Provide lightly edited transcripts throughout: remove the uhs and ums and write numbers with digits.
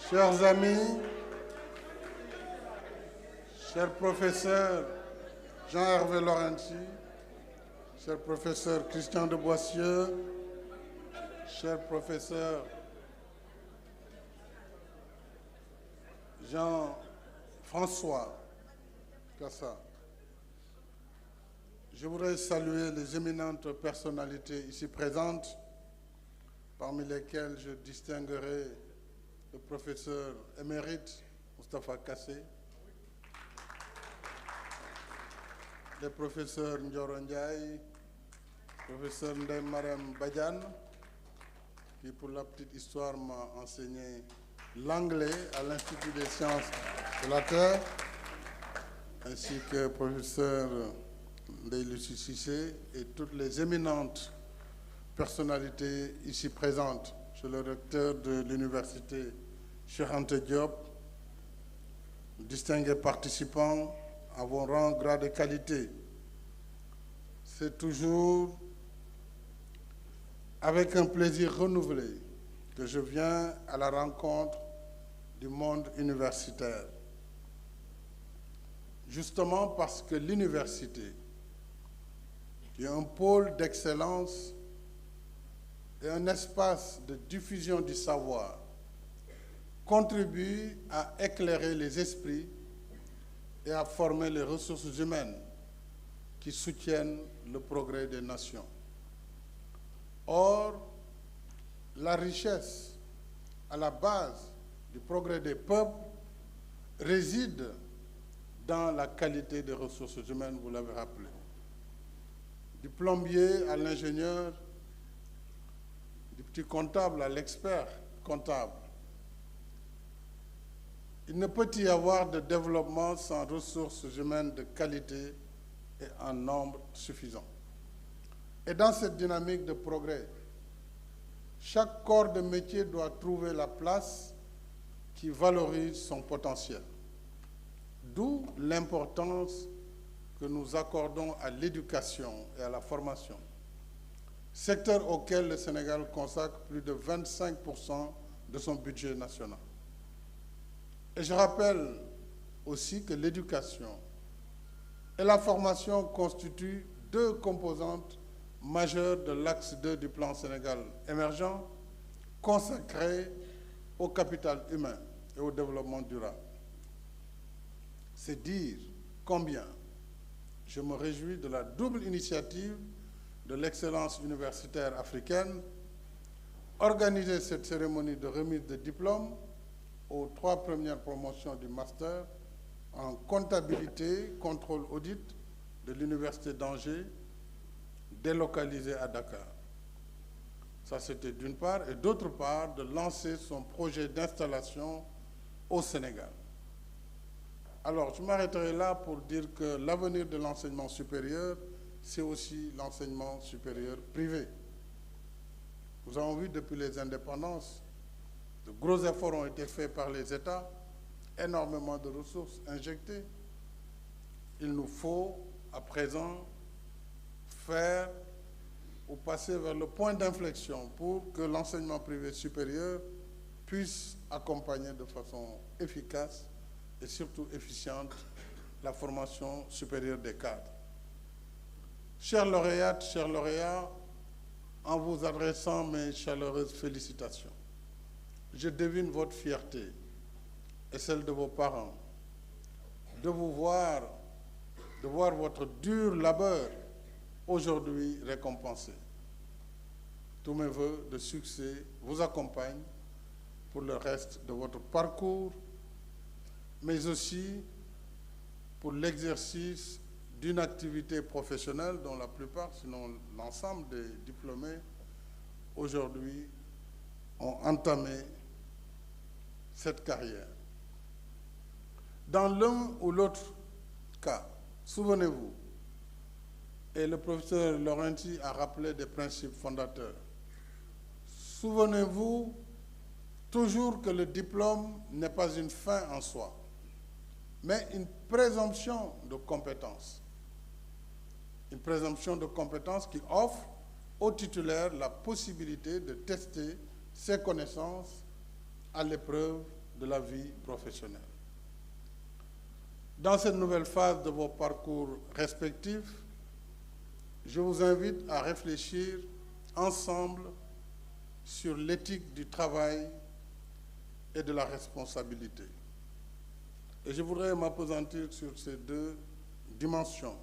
Chers amis, cher professeur Jean-Hervé Laurenti, cher professeur Christian de Boissieu, cher professeur Jean-François Cassa, je voudrais saluer les éminentes personnalités ici présentes, parmi lesquelles je distinguerai le professeur émérite Moustapha Kassé, le professeur Ndioro Ndiaye, le professeur Ndeye Marem Badiane, qui pour la petite histoire m'a enseigné l'anglais à l'Institut des sciences de la Terre, ainsi que le professeur Ndeye Lucie Cissé et toutes les éminentes personnalités ici présentes. Je suis le recteur de l'université Cheikh Anta Diop, distingués participants à vos rangs, grades et qualités. C'est toujours avec un plaisir renouvelé que je viens à la rencontre du monde universitaire. Justement parce que l'université, qui est un pôle d'excellence et un espace de diffusion du savoir, contribue à éclairer les esprits et à former les ressources humaines qui soutiennent le progrès des nations. Or, la richesse à la base du progrès des peuples réside dans la qualité des ressources humaines, vous l'avez rappelé. Du plombier à l'ingénieur, du petit comptable à l'expert comptable. Il ne peut y avoir de développement sans ressources humaines de qualité et en nombre suffisant. Et dans cette dynamique de progrès, chaque corps de métier doit trouver la place qui valorise son potentiel. D'où l'importance que nous accordons à l'éducation et à la formation, secteur auquel le Sénégal consacre plus de 25% de son budget national. Et je rappelle aussi que l'éducation et la formation constituent deux composantes majeures de l'axe 2 du plan Sénégal émergent, consacré au capital humain et au développement durable. C'est dire combien je me réjouis de la double initiative de l'excellence universitaire africaine, organiser cette cérémonie de remise de diplôme aux 3 premières promotions du master en comptabilité, contrôle audit de l'Université d'Angers, délocalisée à Dakar. Ça, c'était d'une part, et d'autre part, de lancer son projet d'installation au Sénégal. Alors, je m'arrêterai là pour dire que l'avenir de l'enseignement supérieur, c'est aussi l'enseignement supérieur privé. Nous avons vu depuis les indépendances, de gros efforts ont été faits par les États, énormément de ressources injectées. Il nous faut, à présent, faire ou passer vers le point d'inflexion pour que l'enseignement privé supérieur puisse accompagner de façon efficace et surtout efficiente la formation supérieure des cadres. Chères lauréates, chers lauréats, en vous adressant mes chaleureuses félicitations, je devine votre fierté et celle de vos parents de voir votre dur labeur aujourd'hui récompensé. Tous mes vœux de succès vous accompagnent pour le reste de votre parcours, mais aussi pour l'exercice d'une activité professionnelle dont la plupart, sinon l'ensemble des diplômés, aujourd'hui ont entamé cette carrière. Dans l'un ou l'autre cas, souvenez-vous, et le professeur Laurenti a rappelé des principes fondateurs, souvenez-vous toujours que le diplôme n'est pas une fin en soi, mais une présomption de compétence. Une présomption de compétence qui offre au titulaire la possibilité de tester ses connaissances à l'épreuve de la vie professionnelle. Dans cette nouvelle phase de vos parcours respectifs, je vous invite à réfléchir ensemble sur l'éthique du travail et de la responsabilité. Et je voudrais m'appesantir sur ces deux dimensions.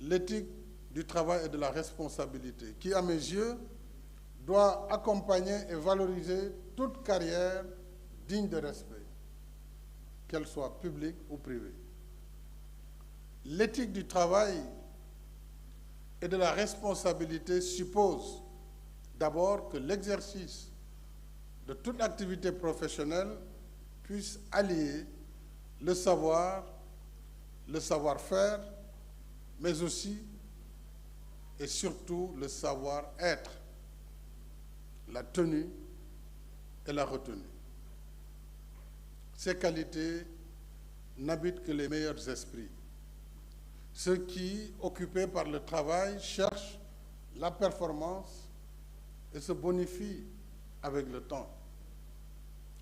L'éthique du travail et de la responsabilité, qui, à mes yeux, doit accompagner et valoriser toute carrière digne de respect, qu'elle soit publique ou privée. L'éthique du travail et de la responsabilité suppose d'abord que l'exercice de toute activité professionnelle puisse allier le savoir, le savoir-faire, mais aussi et surtout le savoir-être, la tenue et la retenue. Ces qualités n'habitent que les meilleurs esprits. Ceux qui, occupés par le travail, cherchent la performance et se bonifient avec le temps,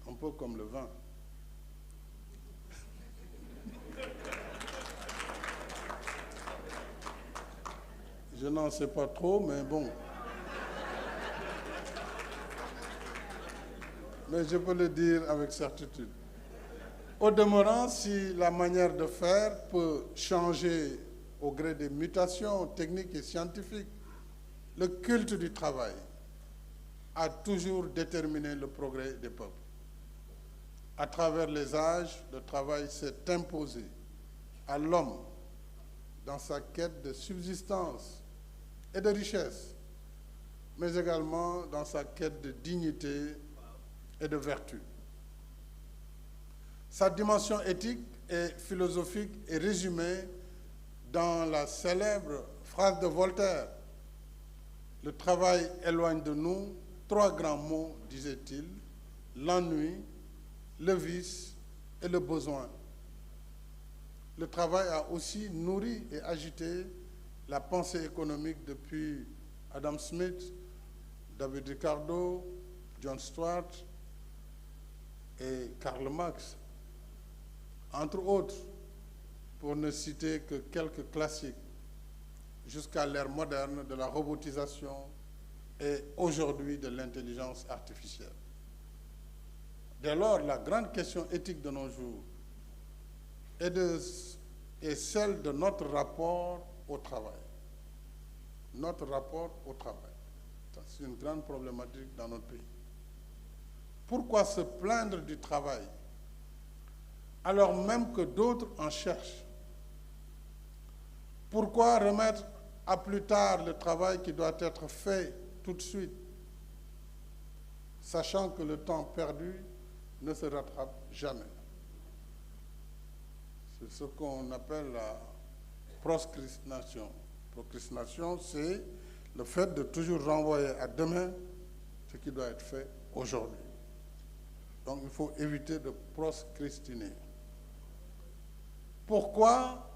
un peu comme le vin. Je n'en sais pas trop, mais bon. Mais je peux le dire avec certitude. Au demeurant, si la manière de faire peut changer au gré des mutations techniques et scientifiques, le culte du travail a toujours déterminé le progrès des peuples. À travers les âges, le travail s'est imposé à l'homme dans sa quête de subsistance et de richesse, mais également dans sa quête de dignité et de vertu. Sa dimension éthique et philosophique est résumée dans la célèbre phrase de Voltaire: « Le travail éloigne de nous trois grands mots, disait-il, l'ennui, le vice et le besoin. » Le travail a aussi nourri et agité la pensée économique depuis Adam Smith, David Ricardo, John Stuart et Karl Marx, entre autres, pour ne citer que quelques classiques, jusqu'à l'ère moderne de la robotisation et aujourd'hui de l'intelligence artificielle. Dès lors, la grande question éthique de nos jours est celle de notre rapport au travail. Notre rapport au travail. C'est une grande problématique dans notre pays. Pourquoi se plaindre du travail alors même que d'autres en cherchent? Pourquoi remettre à plus tard le travail qui doit être fait tout de suite, sachant que le temps perdu ne se rattrape jamais? C'est ce qu'on appelle la procrastination. Procrastination, c'est le fait de toujours renvoyer à demain ce qui doit être fait aujourd'hui. Donc il faut éviter de procrastiner. Pourquoi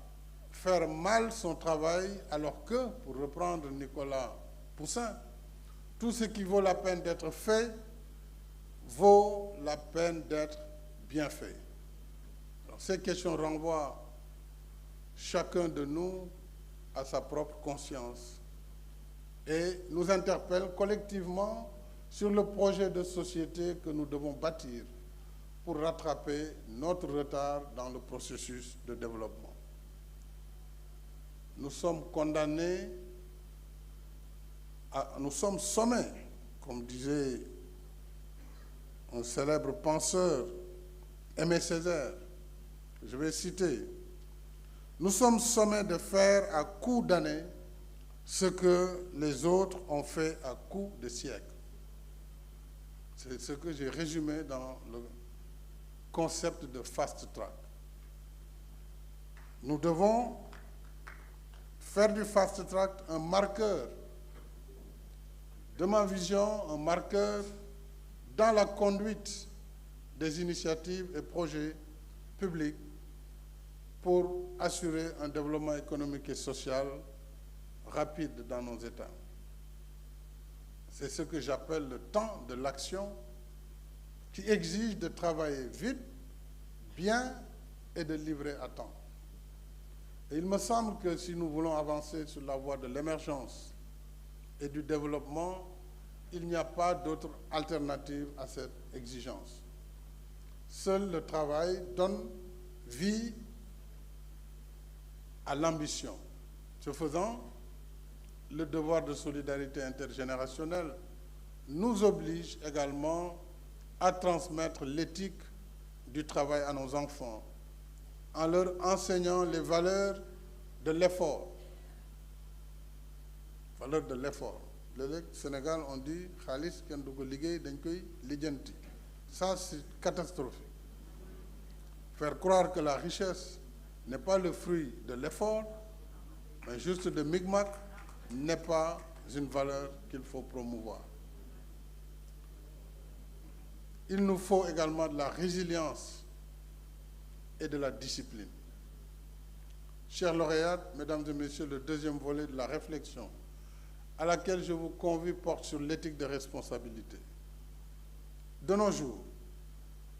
faire mal son travail alors que, pour reprendre Nicolas Poussin, tout ce qui vaut la peine d'être fait vaut la peine d'être bien fait? Alors, ces questions renvoient chacun de nous à sa propre conscience et nous interpellent collectivement sur le projet de société que nous devons bâtir pour rattraper notre retard dans le processus de développement. Nous sommes condamnés, nous sommes sommés, comme disait un célèbre penseur, Aimé Césaire, je vais citer, « Nous sommes sommés de faire à coups d'années ce que les autres ont fait à coups de siècles. » C'est ce que j'ai résumé dans le concept de fast track. Nous devons faire du fast track un marqueur, de ma vision, un marqueur dans la conduite des initiatives et projets publics pour assurer un développement économique et social rapide dans nos États. C'est ce que j'appelle le temps de l'action qui exige de travailler vite, bien et de livrer à temps. Et il me semble que si nous voulons avancer sur la voie de l'émergence et du développement, il n'y a pas d'autre alternative à cette exigence. Seul le travail donne vie à l'ambition. Ce faisant, le devoir de solidarité intergénérationnelle nous oblige également à transmettre l'éthique du travail à nos enfants, en leur enseignant les valeurs de l'effort. Valeurs de l'effort. Le Sénégal, on dit « Khalis ken du ko liggéey dañ koy lijjanti ». Ça, c'est catastrophique. Faire croire que la richesse n'est pas le fruit de l'effort, mais juste de micmac, n'est pas une valeur qu'il faut promouvoir. Il nous faut également de la résilience et de la discipline. Chers lauréats, mesdames et messieurs, le deuxième volet de la réflexion à laquelle je vous convie porte sur l'éthique de responsabilité. De nos jours,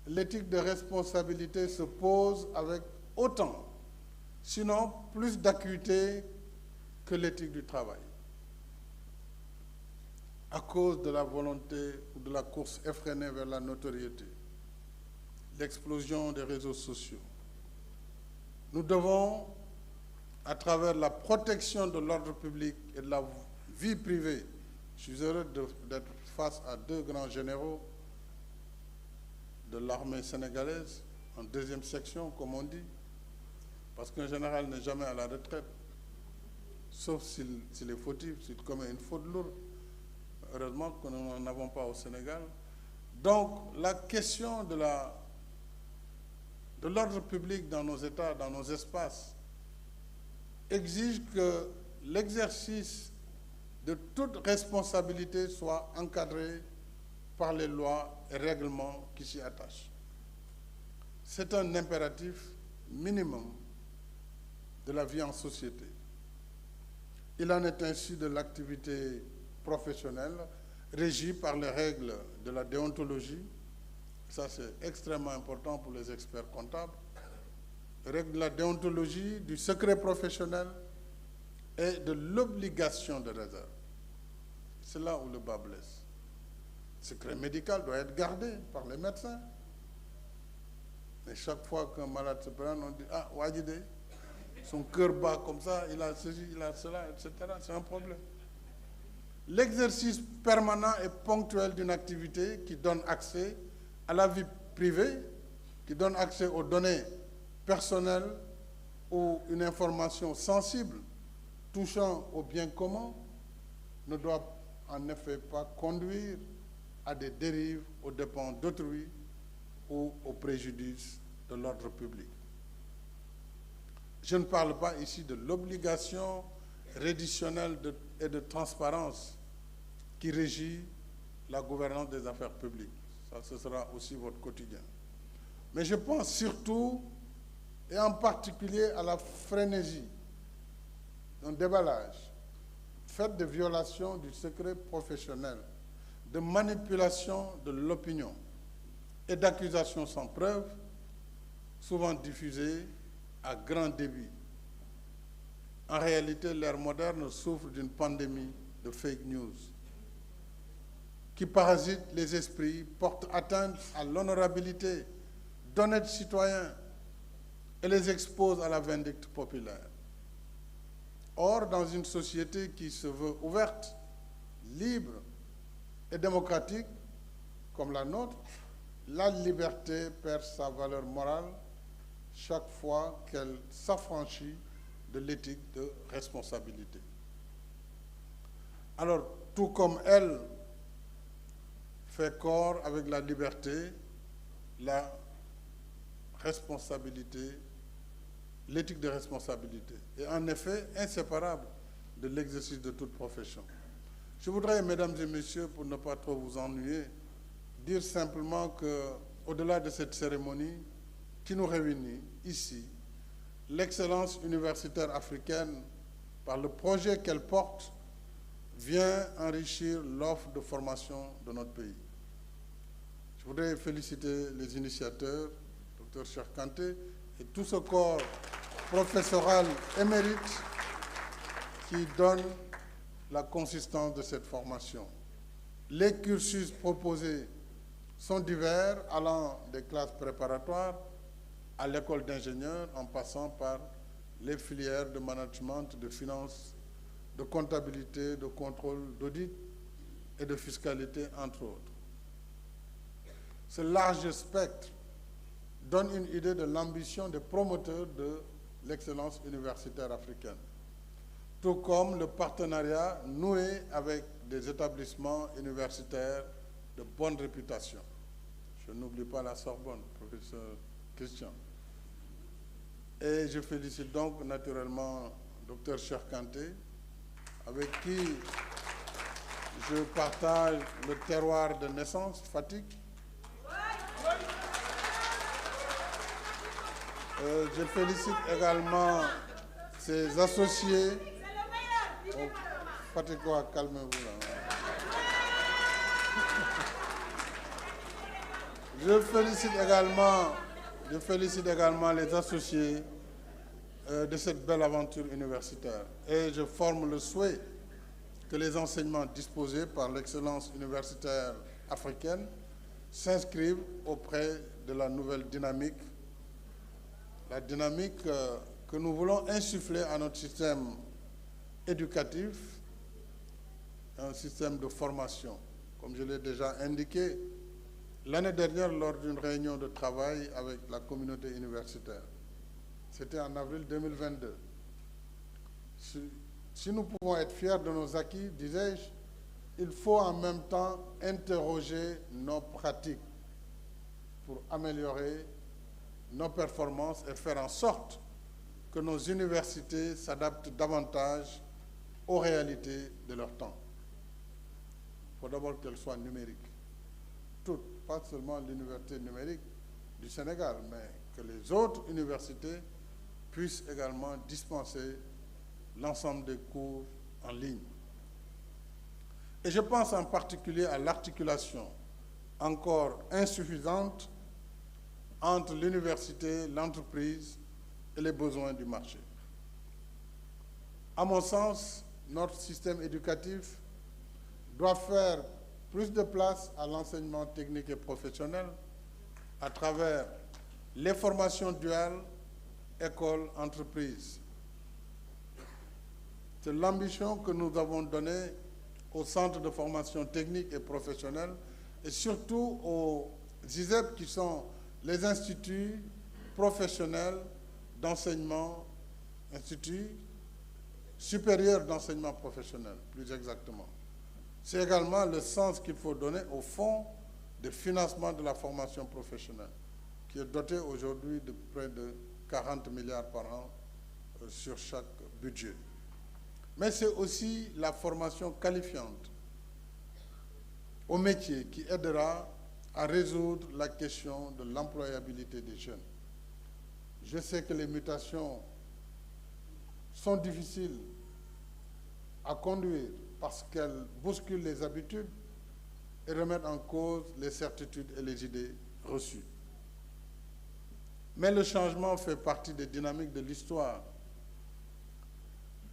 l'éthique de responsabilité se pose avec autant, sinon plus d'acuité que l'éthique du travail, à cause de la volonté ou de la course effrénée vers la notoriété, l'explosion des réseaux sociaux. Nous devons, à travers la protection de l'ordre public et de la vie privée, je suis heureux d'être face à deux grands généraux de l'armée sénégalaise, en deuxième section, comme on dit, parce qu'un général n'est jamais à la retraite, sauf s'il est fautif, s'il commet une faute lourde. Heureusement que nous n'en avons pas au Sénégal. Donc, la question de l'ordre public dans nos États, dans nos espaces, exige que l'exercice de toute responsabilité soit encadré par les lois et règlements qui s'y attachent. C'est un impératif minimum de la vie en société. Il en est ainsi de l'activité professionnelle régie par les règles de la déontologie. Ça, c'est extrêmement important pour les experts comptables. Les règles de la déontologie, du secret professionnel et de l'obligation de réserve. C'est là où le bas blesse. Le secret médical doit être gardé par les médecins. Mais chaque fois qu'un malade se prend, on dit « Ah, Wajide, son cœur bat comme ça, il a ceci, il a cela, etc. » C'est un problème. L'exercice permanent et ponctuel d'une activité qui donne accès à la vie privée, qui donne accès aux données personnelles ou une information sensible touchant au bien commun ne doit en effet pas conduire à des dérives aux dépens d'autrui ou au préjudice de l'ordre public. Je ne parle pas ici de l'obligation réditionnelle et de transparence qui régit la gouvernance des affaires publiques. Ça, ce sera aussi votre quotidien. Mais je pense surtout, et en particulier, à la frénésie d'un déballage fait de violation du secret professionnel, de manipulation de l'opinion et d'accusations sans preuve, souvent diffusées à grand débit. En réalité, l'ère moderne souffre d'une pandémie de fake news qui parasite les esprits, porte atteinte à l'honorabilité d'honnêtes citoyens et les expose à la vindicte populaire. Or, dans une société qui se veut ouverte, libre et démocratique, comme la nôtre, la liberté perd sa valeur morale chaque fois qu'elle s'affranchit de l'éthique de responsabilité. Alors, tout comme elle fait corps avec la liberté, la responsabilité, l'éthique de responsabilité est en effet inséparable de l'exercice de toute profession. Je voudrais, mesdames et messieurs, pour ne pas trop vous ennuyer, dire simplement qu'au-delà de cette cérémonie qui nous réunit ici, l'excellence universitaire africaine, par le projet qu'elle porte, vient enrichir l'offre de formation de notre pays. Je voudrais féliciter les initiateurs, Dr Cheikh Kanté, et tout ce corps professoral émérite qui donne la consistance de cette formation. Les cursus proposés sont divers, allant des classes préparatoires à l'école d'ingénieurs, en passant par les filières de management, de finance, de comptabilité, de contrôle, d'audit et de fiscalité, entre autres. Ce large spectre donne une idée de l'ambition des promoteurs de l'excellence universitaire africaine, tout comme le partenariat noué avec des établissements universitaires de bonne réputation. Je n'oublie pas la Sorbonne, professeur Christian. Et je félicite donc naturellement Dr Cheikh Kanté, avec qui je partage le terroir de naissance, Fatick. Je félicite également ses associés. Oh, Fatickois, calmez-vous là. Je félicite également les associés de cette belle aventure universitaire. Et je forme le souhait que les enseignements disposés par l'excellence universitaire africaine s'inscrivent auprès de la nouvelle dynamique, la dynamique que nous voulons insuffler à notre système éducatif, un système de formation. Comme je l'ai déjà indiqué l'année dernière lors d'une réunion de travail avec la communauté universitaire. C'était en avril 2022. Si nous pouvons être fiers de nos acquis, disais-je, il faut en même temps interroger nos pratiques pour améliorer nos performances et faire en sorte que nos universités s'adaptent davantage aux réalités de leur temps. Il faut d'abord qu'elles soient numériques. Toutes, pas seulement l'université numérique du Sénégal, mais que les autres universités puissent également dispenser l'ensemble des cours en ligne. Et je pense en particulier à l'articulation encore insuffisante entre l'université, l'entreprise et les besoins du marché. À mon sens, notre système éducatif doit faire plus de place à l'enseignement technique et professionnel à travers les formations duales école-entreprise. C'est l'ambition que nous avons donnée aux centres de formation technique et professionnelle et surtout aux ISEP qui sont les instituts professionnels d'enseignement, instituts supérieurs d'enseignement professionnel, plus exactement. C'est également le sens qu'il faut donner au fonds de financement de la formation professionnelle, qui est doté aujourd'hui de près de 40 milliards par an sur chaque budget. Mais c'est aussi la formation qualifiante au métier qui aidera à résoudre la question de l'employabilité des jeunes. Je sais que les mutations sont difficiles à conduire parce qu'elles bousculent les habitudes et remettent en cause les certitudes et les idées reçues. Mais le changement fait partie des dynamiques de l'histoire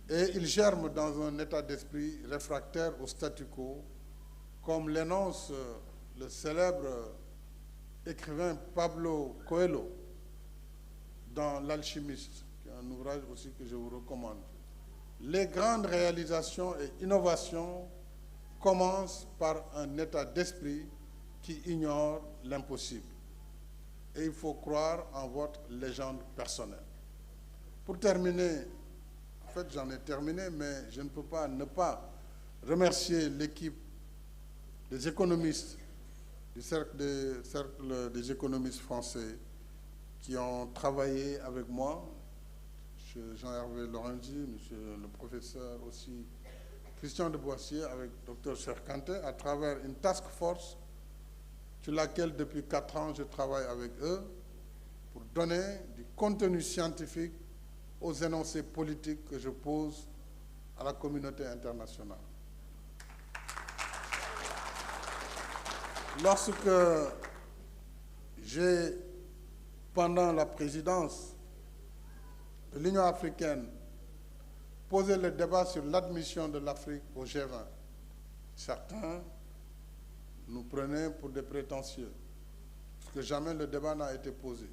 et il germe dans un état d'esprit réfractaire au statu quo, comme l'énonce le célèbre écrivain Pablo Coelho dans L'Alchimiste, qui est un ouvrage aussi que je vous recommande. Les grandes réalisations et innovations commencent par un état d'esprit qui ignore l'impossible. Et il faut croire en votre légende personnelle. Pour terminer, en fait j'en ai terminé, mais je ne peux pas ne pas remercier l'équipe des économistes du cercle des économistes français qui ont travaillé avec moi, M. Jean-Hervé Lorenzi, M. le professeur aussi Christian de Boissier, avec Dr Cheikh Kanté, à travers une task force sur laquelle depuis 4 ans je travaille avec eux pour donner du contenu scientifique aux énoncés politiques que je pose à la communauté internationale. J'ai, pendant la présidence de l'Union africaine, posé le débat sur l'admission de l'Afrique au G20. Certains nous prenaient pour des prétentieux, parce que jamais le débat n'a été posé.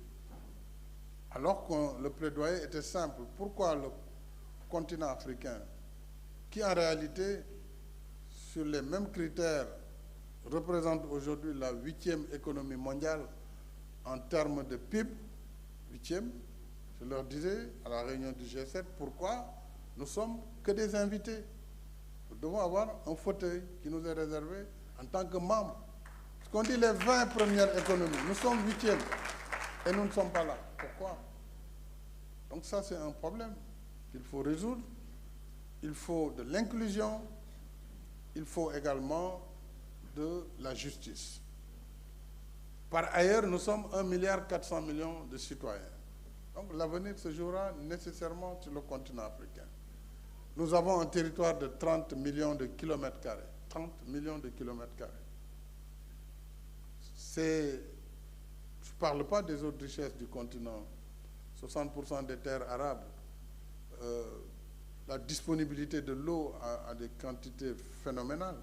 Alors que le plaidoyer était simple. Pourquoi le continent africain, qui en réalité, sur les mêmes critères, représente aujourd'hui la 8e économie mondiale en termes de PIB, 8e, je leur disais à la réunion du G7, pourquoi nous sommes que des invités? Nous devons avoir un fauteuil qui nous est réservé en tant que membres. Parce qu'on dit les 20 premières économies, nous sommes 8e et nous ne sommes pas là. Pourquoi? Donc ça, c'est un problème qu'il faut résoudre. Il faut de l'inclusion, il faut également de la justice. Par ailleurs, nous sommes 1,4 milliard de citoyens. Donc l'avenir se jouera nécessairement sur le continent africain. Nous avons un territoire de 30 millions de kilomètres carrés. 30 millions de kilomètres carrés. Je ne parle pas des autres richesses du continent. 60% des terres arables, la disponibilité de l'eau à des quantités phénoménales.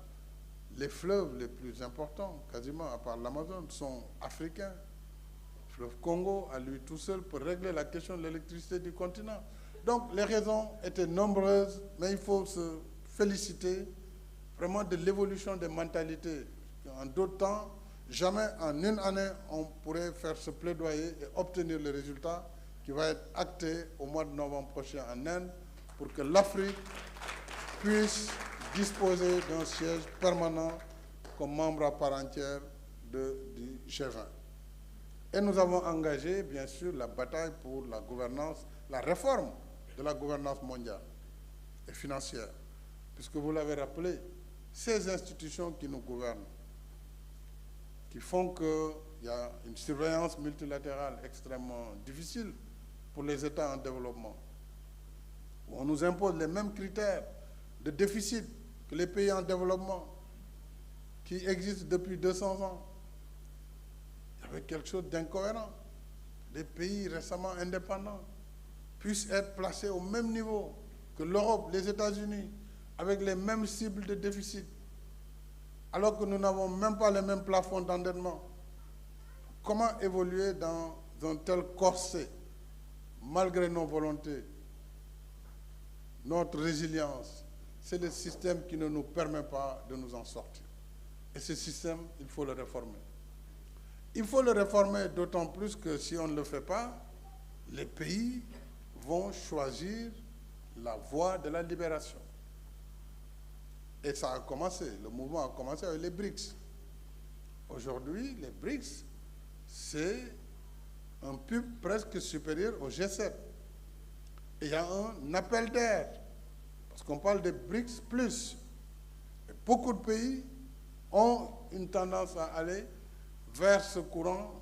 Les fleuves les plus importants, quasiment à part l'Amazone, sont africains. Le fleuve Congo, à lui tout seul, peut régler la question de l'électricité du continent. Donc les raisons étaient nombreuses, mais il faut se féliciter vraiment de l'évolution des mentalités. En d'autres temps, jamais en une année, on pourrait faire ce plaidoyer et obtenir le résultat qui va être acté au mois de novembre prochain en Inde pour que l'Afrique puisse disposer d'un siège permanent comme membre à part entière du G20. Et nous avons engagé, bien sûr, la bataille pour la gouvernance, la réforme de la gouvernance mondiale et financière. Puisque vous l'avez rappelé, ces institutions qui nous gouvernent, qui font qu'il y a une surveillance multilatérale extrêmement difficile pour les États en développement, où on nous impose les mêmes critères de déficit que les pays en développement qui existent depuis 200 ans. Il y avait quelque chose d'incohérent. Les pays récemment indépendants puissent être placés au même niveau que l'Europe, les États-Unis, avec les mêmes cibles de déficit, alors que nous n'avons même pas les mêmes plafonds d'endettement. Comment évoluer dans un tel corset, malgré nos volontés, notre résilience? C'est le système qui ne nous permet pas de nous en sortir. Et ce système, il faut le réformer. Il faut le réformer d'autant plus que si on ne le fait pas, les pays vont choisir la voie de la libération. Et ça a commencé, le mouvement a commencé avec les BRICS. Aujourd'hui, les BRICS, c'est un PIB presque supérieur au G7. Et il y a un appel d'air. Parce qu'on parle de BRICS+. Et beaucoup de pays ont une tendance à aller vers ce courant.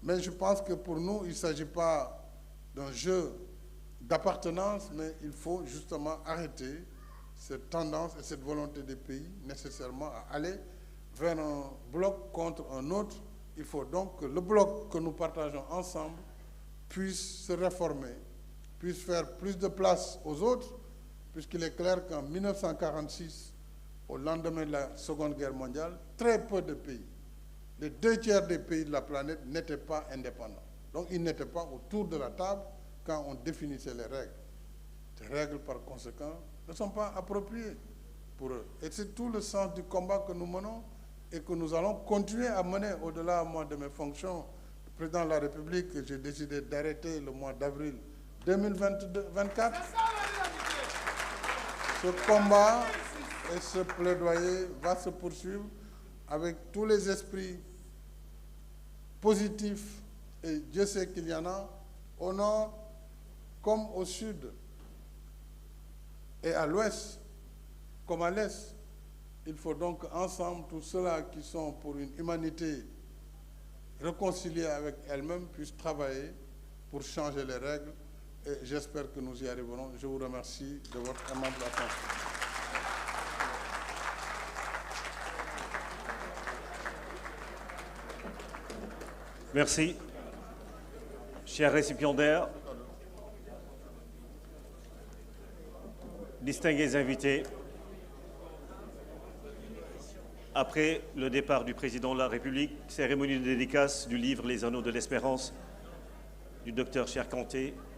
Mais je pense que pour nous, il ne s'agit pas d'un jeu d'appartenance, mais il faut justement arrêter cette tendance et cette volonté des pays nécessairement à aller vers un bloc contre un autre. Il faut donc que le bloc que nous partageons ensemble puisse se réformer, puisse faire plus de place aux autres, puisqu'il est clair qu'en 1946, au lendemain de la Seconde Guerre mondiale, très peu de pays, les 2/3 des pays de la planète n'étaient pas indépendants. Donc ils n'étaient pas autour de la table quand on définissait les règles. Ces règles, par conséquent, ne sont pas appropriées pour eux. Et c'est tout le sens du combat que nous menons et que nous allons continuer à mener au-delà, moi, de mes fonctions de président de la République, que j'ai décidé d'arrêter le mois d'avril 2024. Ce combat et ce plaidoyer va se poursuivre avec tous les esprits positifs, et Dieu sait qu'il y en a, au nord comme au sud, et à l'ouest comme à l'est. Il faut donc ensemble, tous ceux-là qui sont pour une humanité réconciliée avec elle-même, puissent travailler pour changer les règles, et j'espère que nous y arriverons. Je vous remercie de votre aimable attention. Merci. Chers récipiendaires, distingués invités, après le départ du président de la République, cérémonie de dédicace du livre Les Anneaux de l'Espérance du docteur Cher Kanté